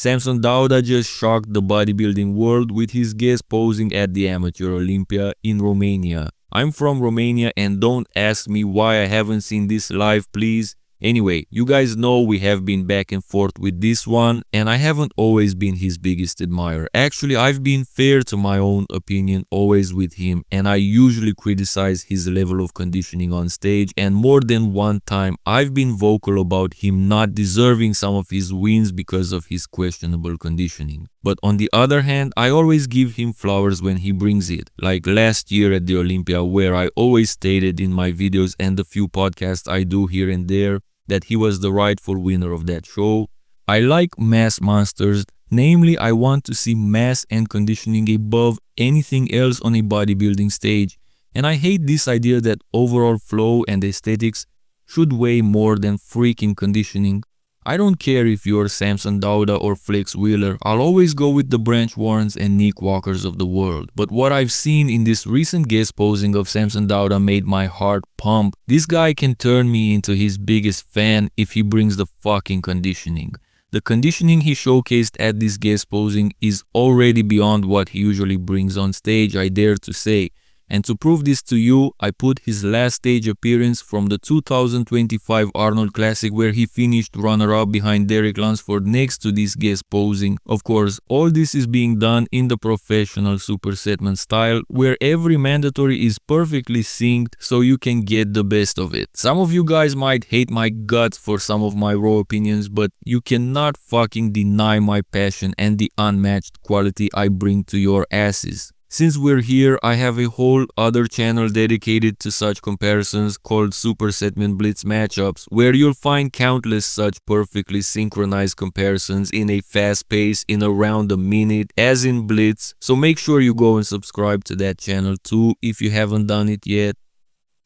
Samson Dauda just shocked the bodybuilding world with his guest posing at the amateur Olympia in Romania. I'm from Romania and don't ask me why I haven't seen this live, please. Anyway, you guys know we have been back and forth with this one, and I haven't always been his biggest admirer. Actually, I've been fair to my own opinion always with him, and I usually criticize his level of conditioning on stage, and more than one time I've been vocal about him not deserving some of his wins because of his questionable conditioning. But on the other hand, I always give him flowers when he brings it, like last year at the Olympia, where I always stated in my videos and the few podcasts I do here and there that he was the rightful winner of that show. I like mass monsters, namely I want to see mass and conditioning above anything else on a bodybuilding stage, and I hate this idea that overall flow and aesthetics should weigh more than freaking conditioning. I don't care if you're Samson Dauda or Flex Wheeler, I'll always go with the Branch Warrens and Nick Walkers of the world. But what I've seen in this recent guest posing of Samson Dauda made my heart pump. This guy can turn me into his biggest fan if he brings the fucking conditioning. The conditioning he showcased at this guest posing is already beyond what he usually brings on stage, I dare to say. And to prove this to you, I put his last stage appearance from the 2025 Arnold Classic, where he finished runner-up behind Derek Lunsford next to this guest posing. Of course, all this is being done in the professional Supersetman style, where every mandatory is perfectly synced so you can get the best of it. Some of you guys might hate my guts for some of my raw opinions, but you cannot fucking deny my passion and the unmatched quality I bring to your asses. Since we're here, I have a whole other channel dedicated to such comparisons called Supersetman Blitz Matchups, where you'll find countless such perfectly synchronized comparisons in a fast pace in around a minute, as in Blitz, so make sure you go and subscribe to that channel too if you haven't done it yet.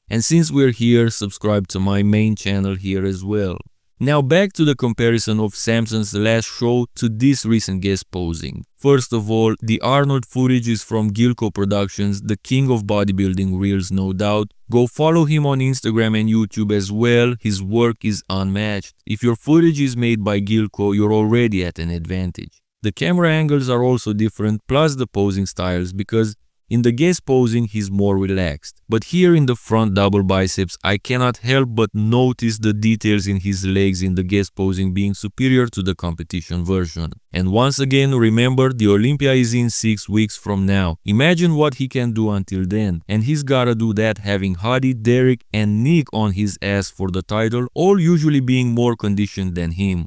And since we're here, subscribe to my main channel here as well. Now back to the comparison of Samson's last show to this recent guest posing. First of all, the Arnold footage is from Gilco Productions, the king of bodybuilding reels, no doubt. Go follow him on Instagram and YouTube as well, his work is unmatched. If your footage is made by Gilco, you're already at an advantage. The camera angles are also different, plus the posing styles, because in the guest posing, he's more relaxed. But here in the front double biceps, I cannot help but notice the details in his legs in the guest posing being superior to the competition version. And once again, remember, the Olympia is in 6 weeks from now. Imagine what he can do until then. And he's gotta do that having Hadi, Derek and Nick on his ass for the title, all usually being more conditioned than him.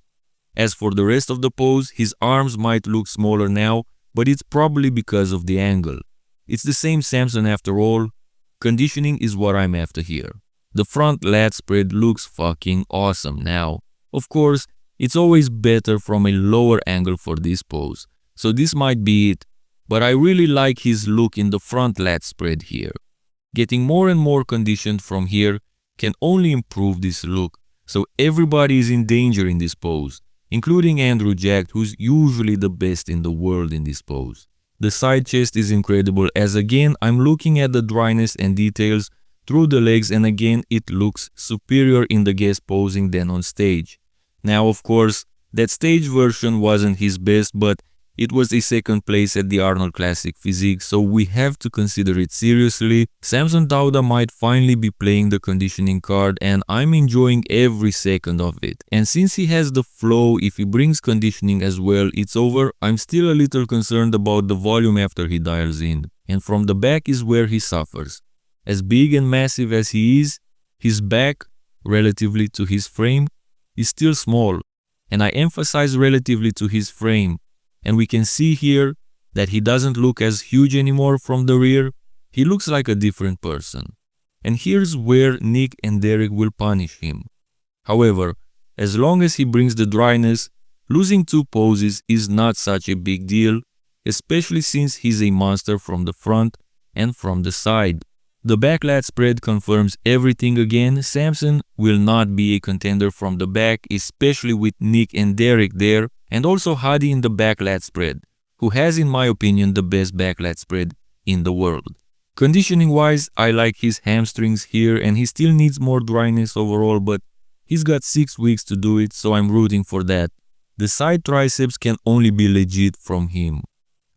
As for the rest of the pose, his arms might look smaller now, but it's probably because of the angle. It's the same Samson after all. Conditioning is what I'm after here. The front lat spread looks fucking awesome now. Of course, it's always better from a lower angle for this pose, so this might be it, but I really like his look in the front lat spread here. Getting more and more conditioned from here can only improve this look, so everybody is in danger in this pose, including Andrew Jack, who's usually the best in the world in this pose. The side chest is incredible, as again I'm looking at the dryness and details through the legs, and again it looks superior in the guest posing than on stage. Now of course, that stage version wasn't his best, but it was a second place at the Arnold Classic Physique, so we have to consider it seriously. Samson Dauda might finally be playing the conditioning card, and I'm enjoying every second of it. And since he has the flow, if he brings conditioning as well, it's over. I'm still a little concerned about the volume after he dials in. And from the back is where he suffers. As big and massive as he is, his back, relatively to his frame, is still small. And I emphasize relatively to his frame. And we can see here that he doesn't look as huge anymore from the rear. He looks like a different person. And here's where Nick and Derek will punish him. However, as long as he brings the dryness, losing 2 poses is not such a big deal, especially since he's a monster from the front and from the side. The back lat spread confirms everything again. Samson will not be a contender from the back, especially with Nick and Derek there, and also Hadi in the back lat spread, who has in my opinion the best back lat spread in the world. Conditioning wise, I like his hamstrings here, and he still needs more dryness overall, but he's got 6 weeks to do it, so I'm rooting for that. The side triceps can only be legit from him.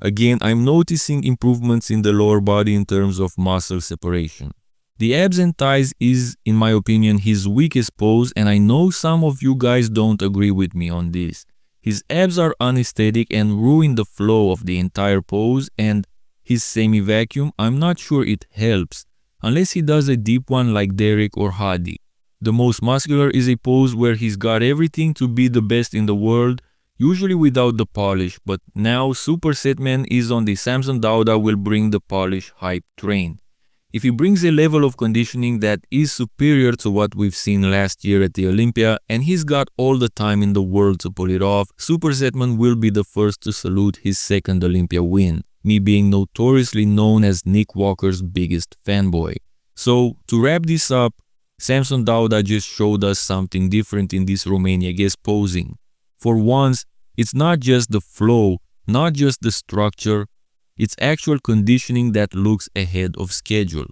Again, I'm noticing improvements in the lower body in terms of muscle separation. The abs and thighs is, in my opinion, his weakest pose, and I know some of you guys don't agree with me on this. His abs are unaesthetic and ruin the flow of the entire pose, and his semi-vacuum, I'm not sure it helps, unless he does a deep one like Derek or Hadi. The most muscular is a pose where he's got everything to be the best in the world, usually without the polish, but now Supersetman is on the Samson Dauda will bring the polish hype train. If he brings a level of conditioning that is superior to what we've seen last year at the Olympia, and he's got all the time in the world to pull it off, Supersetman will be the first to salute his second Olympia win, me being notoriously known as Nick Walker's biggest fanboy. So, to wrap this up, Samson Dauda just showed us something different in this Romania guest posing. For once, it's not just the flow, not just the structure, it's actual conditioning that looks ahead of schedule.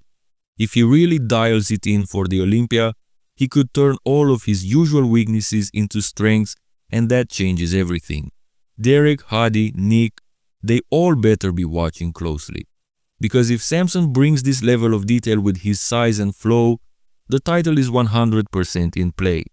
If he really dials it in for the Olympia, he could turn all of his usual weaknesses into strengths, and that changes everything. Derek, Hadi, Nick, they all better be watching closely. Because if Samson brings this level of detail with his size and flow, the title is 100% in play.